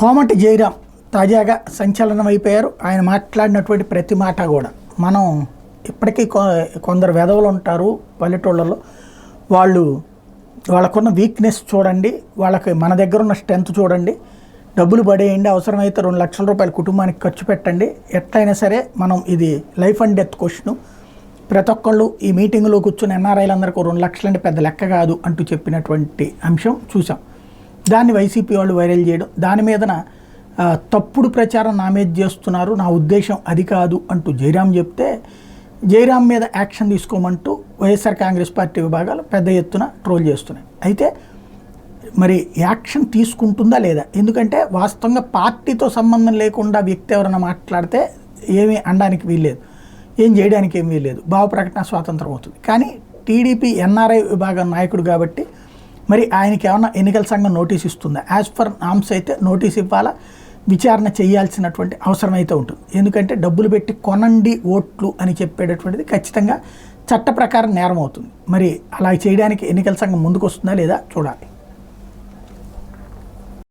కోమటి జయరాం తాజాగా సంచలనం అయిపోయారు. ఆయన మాట్లాడినటువంటి ప్రతి మాట కూడా మనం ఇప్పటికీ కొందరు వెధవలు ఉంటారు పల్లెటూళ్ళలో, వాళ్ళకున్న వీక్నెస్ చూడండి, వాళ్ళకి మన దగ్గర ఉన్న స్ట్రెంత్ చూడండి, డబ్బులు పడేయండి, అవసరమైతే 2 లక్షల రూపాయలు కుటుంబానికి ఖర్చు పెట్టండి, ఎట్లయినా సరే మనం ఇది లైఫ్ అండ్ డెత్ క్వశ్చన్, ప్రతి ఒక్కళ్ళు ఈ మీటింగ్లో కూర్చుని ఎన్ఆర్ఐలందరికీ 2 లక్షలు అంటే పెద్ద లెక్క కాదు అంటూ చెప్పినటువంటి అంశం చూసాం. దాన్ని వైసీపీ వాళ్ళు వైరల్ చేయడం, దాని మీదన తప్పుడు ప్రచారం నా మీద చేస్తున్నారు, నా ఉద్దేశం అది కాదు అంటూ జయరాం చెప్తే జయరాం మీద యాక్షన్ తీసుకోమంటూ వైఎస్ఆర్ కాంగ్రెస్ పార్టీ విభాగాలు పెద్ద ఎత్తున ట్రోల్ చేస్తున్నాయి. అయితే మరి యాక్షన్ తీసుకుంటుందా లేదా? ఎందుకంటే వాస్తవంగా పార్టీతో సంబంధం లేకుండా వ్యక్తి ఎవరైనా మాట్లాడితే ఏమీ అనడానికి వీల్లేదు, ఏం చేయడానికి ఏమీ వీల్లేదు, భావ ప్రకటన స్వాతంత్రం అవుతుంది. కానీ టీడీపీ ఎన్ఆర్ఐ విభాగం నాయకుడు కాబట్టి మరి ఆయనకి ఏమన్నా ఎన్నికల సంఘం నోటీస్ ఇస్తుందా? యాజ్ పర్ నామ్స్ అయితే నోటీస్ ఇవ్వాలా, విచారణ చేయాల్సినటువంటి అవసరం అయితే ఉంటుంది. ఎందుకంటే డబ్బులు పెట్టి కొనండి ఓట్లు అని చెప్పేటటువంటిది ఖచ్చితంగా చట్ట ప్రకారం నేరం అవుతుంది. మరి అలా చేయడానికి ఎన్నికల సంఘం ముందుకు వస్తుందా లేదా చూడాలి.